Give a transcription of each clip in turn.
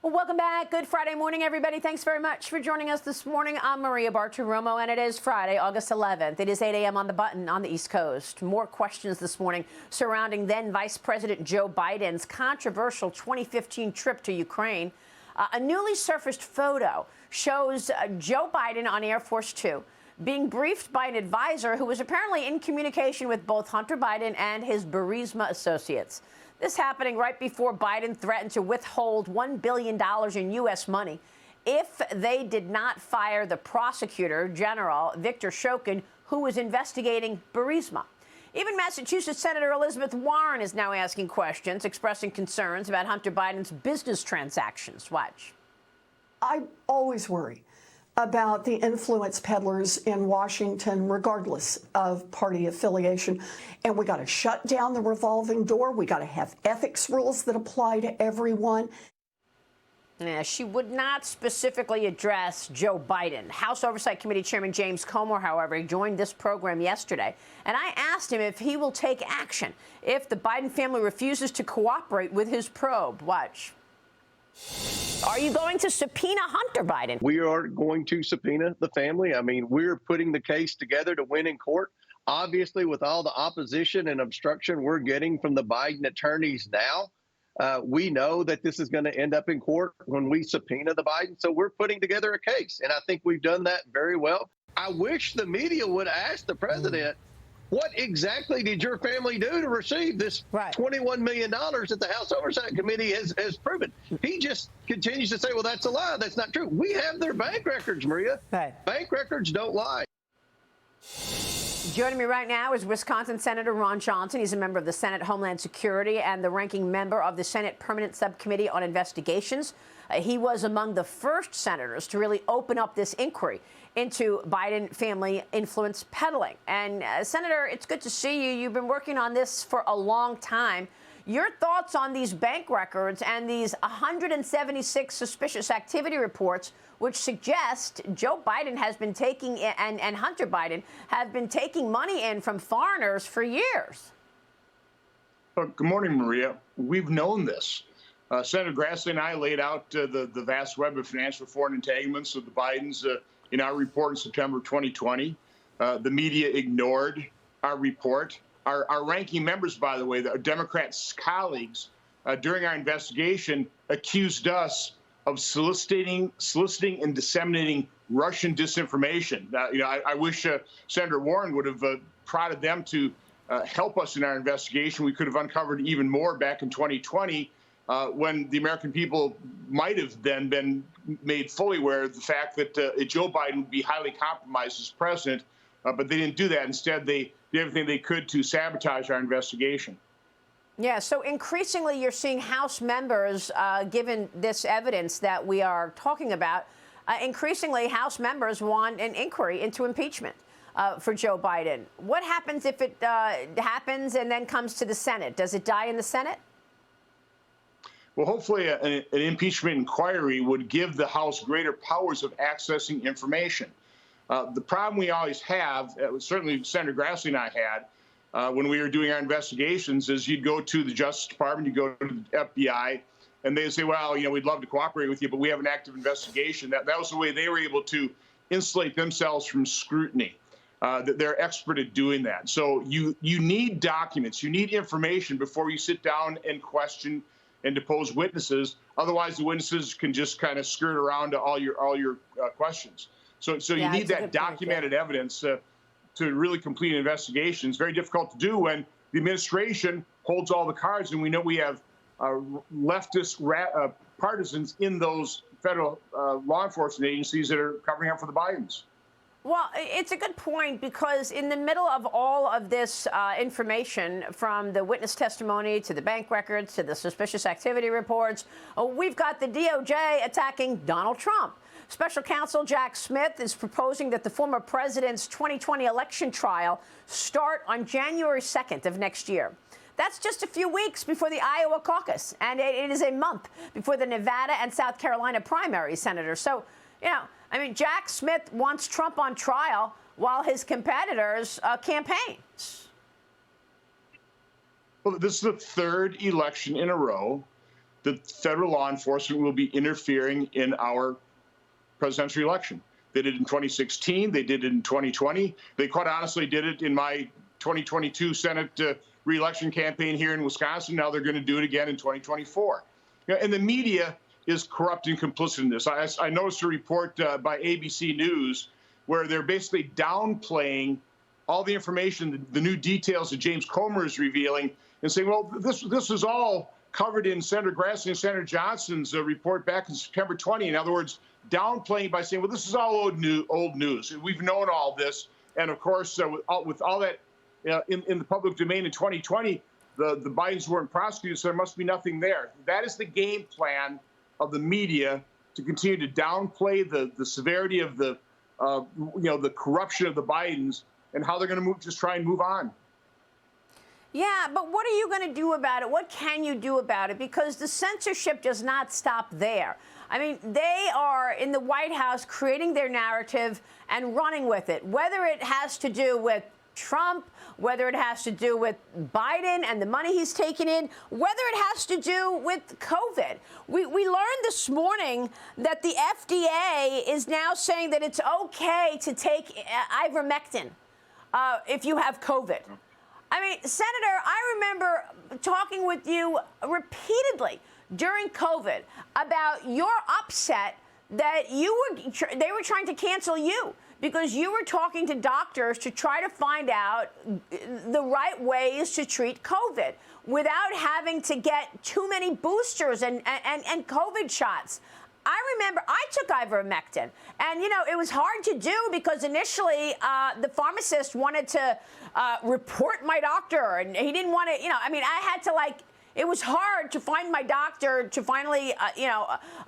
Well, welcome back. Good Friday morning, everybody. Thanks very much for joining us this morning. I'm Maria Bartiromo, and it is Friday, August 11th. It is 8 a.m. on the button on the East Coast. More questions this morning surrounding then Vice President Joe Biden's controversial 2015 trip to Ukraine. A newly surfaced photo shows Joe Biden on Air Force Two being briefed by an advisor who was apparently in communication with both Hunter Biden and his Burisma associates. This happening right before Biden threatened to withhold $1 billion in U.S. money if they did not fire the prosecutor general, Victor Shokin, who was investigating Burisma. Even Massachusetts Senator Elizabeth Warren is now asking questions, expressing concerns about Hunter Biden's business transactions. Watch. I always worry about the influence peddlers in Washington, regardless of party affiliation. And we got to shut down the revolving door. We got to have ethics rules that apply to everyone. Yeah, she would not specifically address Joe Biden. House Oversight Committee Chairman James Comer, however, joined this program yesterday, and I asked him if he will take action if the Biden family refuses to cooperate with his probe. Watch. Are you going to subpoena Hunter Biden? We are going to subpoena the family. I mean, we're putting the case together to win in court. Obviously, with all the opposition and obstruction we're getting from the Biden attorneys now, we know that this is going to end up in court when we subpoena the Biden. So we're putting together a case, and I think we've done that very well. I wish the media would ask the president, what exactly did your family do to receive this $21 million that the House Oversight Committee has proven? He just continues to say, well, that's a lie. That's not true. We have their bank records, Maria. Bank records don't lie. Joining me right now is Wisconsin Senator Ron Johnson. He's a member of the Senate Homeland Security and the ranking member of the Senate Permanent Subcommittee on Investigations. He was among the first senators to really open up this inquiry into Biden family influence peddling. And Senator, it's good to see you. You've been working on this for a long time. Your thoughts on these bank records and these 176 suspicious activity reports, which suggest Joe Biden has been taking and Hunter Biden have been taking money in from foreigners for years? Good morning, Maria. We've known this. Senator Grassley and I laid out the vast web of financial foreign entanglements of the Bidens in our report in September 2020. The media ignored our report. Our ranking members, by the way, the Democrats' colleagues, during our investigation, accused us of soliciting and disseminating Russian disinformation. I wish Senator Warren would have prodded them to help us in our investigation. We could have uncovered even more back in 2020 when the American people might have then been made fully aware of the fact that Joe Biden would be highly compromised as president. But they didn't do that. Instead, they did everything they could to sabotage our investigation. Yeah, so increasingly you're seeing House members, given this evidence that we are talking about, increasingly House members want an inquiry into impeachment for Joe Biden. What happens if it happens and then comes to the Senate? Does it die in the Senate? Well, hopefully an impeachment inquiry would give the House greater powers of accessing information. The problem we always have, certainly Senator Grassley and I had, when we were doing our investigations, is you'd go to the Justice Department, you go to the FBI, and they'd say, well, we'd love to cooperate with you, but we have an active investigation. That was the way they were able to insulate themselves from scrutiny. They're expert at doing that. So you need documents, you need information before you sit down and question and depose witnesses. Otherwise, the witnesses can just kind of skirt around to all your questions. So you need that documented evidence to really complete an investigation. It's very difficult to do when the administration holds all the cards, and we know we have leftist partisans in those federal law enforcement agencies that are covering up for the Bidens. Well, it's a good point, because in the middle of all of this information, from the witness testimony to the bank records to the suspicious activity reports, we've got the DOJ attacking Donald Trump. Special counsel Jack Smith is proposing that the former president's 2020 election trial start on January 2nd of next year. That's just a few weeks before the Iowa caucus, and it is a month before the Nevada and South Carolina primary, Senator. So, Jack Smith wants Trump on trial while his competitors campaign. Well, this is the third election in a row that federal law enforcement will be interfering in our presidential election. They did it in 2016. They did it in 2020. They quite honestly did it in my 2022 Senate re-election campaign here in Wisconsin. Now they're going to do it again in 2024. And the media is corrupt and complicit in this. I noticed a report by ABC News where they're basically downplaying all the information, the new details that James Comer is revealing, and saying, well, this is all covered in Senator Grassley and Senator Johnson's report back in September 20. In other words, downplaying by saying, well, this is all old news. We've known all this. And of course, with all that in the public domain in 2020, the Bidens weren't prosecuted, so there must be nothing there. That is the game plan of the media to continue to downplay the severity of the corruption of the Bidens and how they're going to just try and move on. Yeah, but what are you going to do about it? What can you do about it? Because the censorship does not stop there. I mean, they are in the White House creating their narrative and running with it, whether it has to do with Trump, whether it has to do with Biden and the money he's taken in, whether it has to do with COVID. We learned this morning that the FDA is now saying that it's okay to take ivermectin if you have COVID. I mean, Senator, I remember talking with you repeatedly during COVID about your upset that they were trying to cancel you because you were talking to doctors to try to find out the right ways to treat COVID without having to get too many boosters and COVID shots. I remember I took ivermectin, and, it was hard to do because initially the pharmacist wanted to report my doctor, and he didn't want to, I had to, it was hard to find my doctor to finally,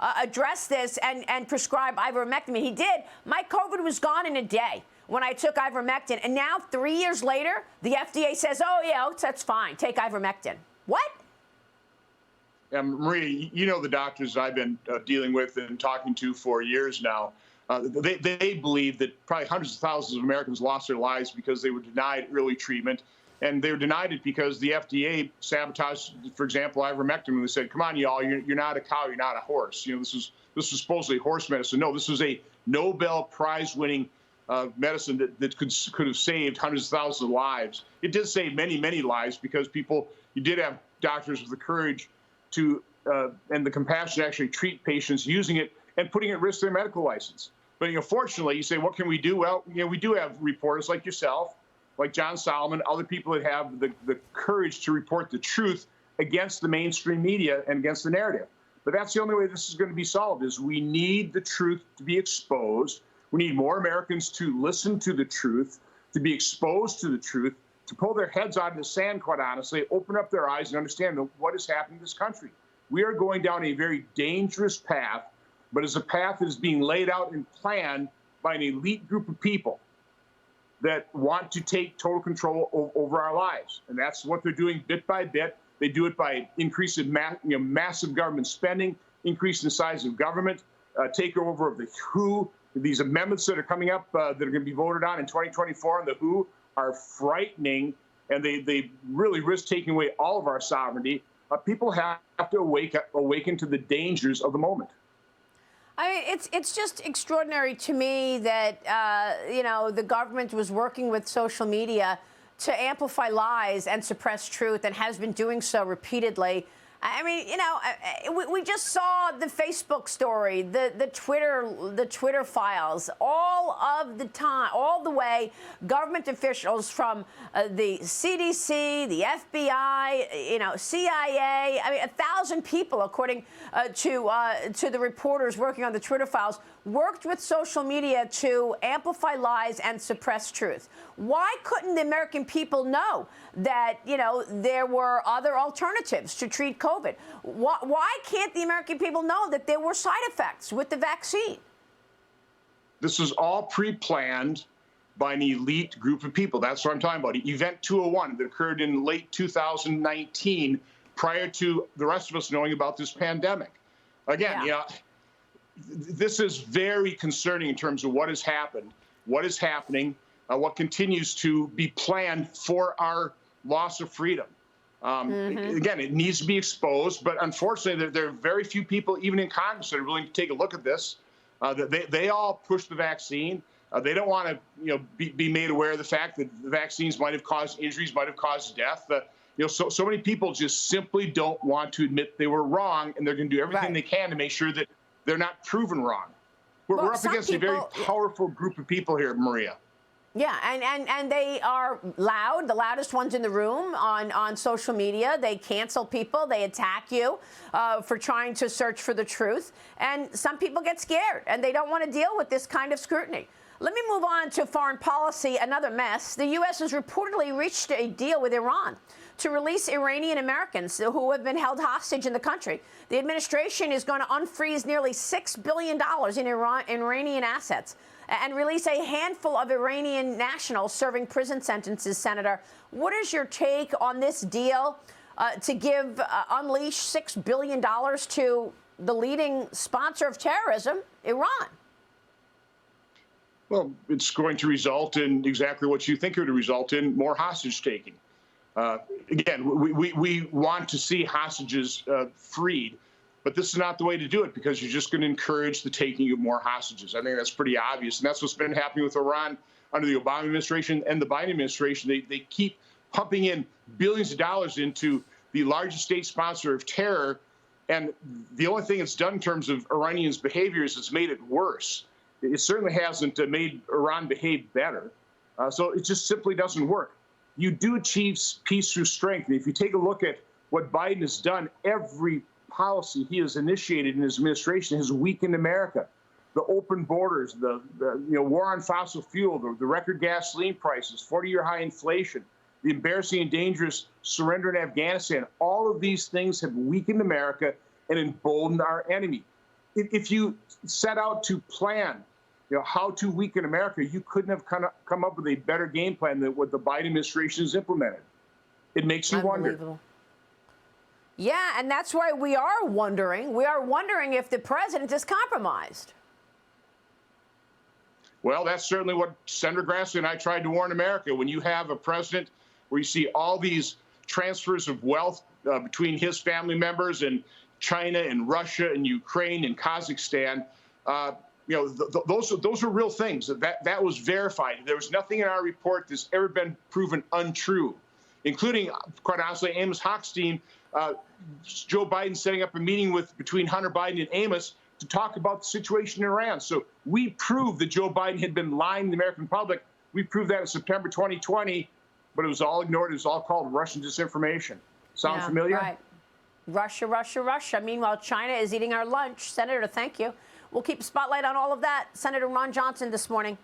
address this and prescribe ivermectin. He did. My COVID was gone in a day when I took ivermectin, and now 3 years later, the FDA says, oh, yeah, that's fine. Take ivermectin. What? Maria, the doctors I've been dealing with and talking to for years now, they believe that probably hundreds of thousands of Americans lost their lives because they were denied early treatment. And they were denied it because the FDA sabotaged, for example, ivermectin, when they said, come on, y'all, you're not a cow, you're not a horse. This is supposedly horse medicine. No, this is a Nobel Prize-winning medicine that could have saved hundreds of thousands of lives. It did save many, many lives because you did have doctors with the courage to and the compassion to actually treat patients using it and putting at risk their medical license. But fortunately, you say, what can we do? Well, we do have reporters like yourself, like John Solomon, other people that have the courage to report the truth against the mainstream media and against the narrative. But that's the only way this is going to be solved, is we need the truth to be exposed. We need more Americans to listen to the truth, to be exposed to the truth, to pull their heads out of the sand, quite honestly, open up their eyes and understand what is happening in this country. We are going down a very dangerous path, but it's a path that is being laid out and planned by an elite group of people that want to take total control over our lives. And that's what they're doing bit by bit. They do it by increasing massive government spending, increasing the size of government, takeover of the WHO. These amendments that are coming up that are going to be voted on in 2024 on the WHO are frightening, and they really risk taking away all of our sovereignty. People have to awaken to the dangers of the moment. I mean, it's just extraordinary to me that, the government was working with social media to amplify lies and suppress truth and has been doing so repeatedly. I mean, we just saw the Facebook story, the Twitter files, all of the time, all the way. Government officials from the CDC, the FBI, CIA. I mean, 1,000 people, according to the reporters working on the Twitter files, worked with social media to amplify lies and suppress truth. Why couldn't the American people know that, there were other alternatives to treat COVID? Why can't the American people know that there were side effects with the vaccine? This was all pre-planned by an elite group of people. That's what I'm talking about. Event 201 that occurred in late 2019, prior to the rest of us knowing about this pandemic. Again, this is very concerning in terms of what has happened, what is happening, what continues to be planned for our loss of freedom. Again, it needs to be exposed, but unfortunately, there are very few people, even in Congress, that are willing to take a look at this. They all push the vaccine. They don't want to, be made aware of the fact that the vaccines might have caused injuries, might have caused death. So many people just simply don't want to admit they were wrong, and they're going to do everything they can to make sure that they're not proven wrong. We're up against a very powerful group of people here, Maria. Yeah, and they are loud, the loudest ones in the room on social media. They cancel people. They attack you for trying to search for the truth. And some people get scared, and they don't want to deal with this kind of scrutiny. Let me move on to foreign policy, another mess. The U.S. has reportedly reached a deal with Iran to release Iranian Americans who have been held hostage in the country. The administration is going to unfreeze nearly $6 billion in Iranian assets and release a handful of Iranian nationals serving prison sentences. Senator, what is your take on this deal to unleash $6 billion to the leading sponsor of terrorism, Iran? Well, it's going to result in exactly what you think it would result in, more hostage taking. Again, we want to see hostages freed, but this is not the way to do it, because you're just going to encourage the taking of more hostages. I think that's pretty obvious, and that's what's been happening with Iran under the Obama administration and the Biden administration. They keep pumping in billions of dollars into the largest state sponsor of terror, and the only thing it's done in terms of Iranians' behavior is it's made it worse. It certainly hasn't made Iran behave better. So it just simply doesn't work. You do achieve peace through strength. And if you take a look at what Biden has done, every policy he has initiated in his administration has weakened America. The open borders, the war on fossil fuel, the record gasoline prices, 40-year high inflation, the embarrassing and dangerous surrender in Afghanistan, all of these things have weakened America and emboldened our enemy. If you set out to plan how to weaken America, you couldn't have come up with a better game plan than what the Biden administration has implemented. It makes you wonder. Yeah, and that's why we are wondering. We are wondering if the president is compromised. Well, that's certainly what Senator Grassley and I tried to warn America. When you have a president where you see all these transfers of wealth between his family members and China and Russia and Ukraine and Kazakhstan, those are real things. That was verified. There was nothing in our report that's ever been proven untrue, including, quite honestly, Amos Hochstein, Joe Biden setting up a meeting between Hunter Biden and Amos to talk about the situation in Iran. So we proved that Joe Biden had been lying to the American public. We proved that in September 2020, but it was all ignored. It was all called Russian disinformation. Sound familiar? Right. Russia, Russia, Russia. Meanwhile, China is eating our lunch. Senator, thank you. We'll keep a spotlight on all of that. Senator Ron Johnson this morning.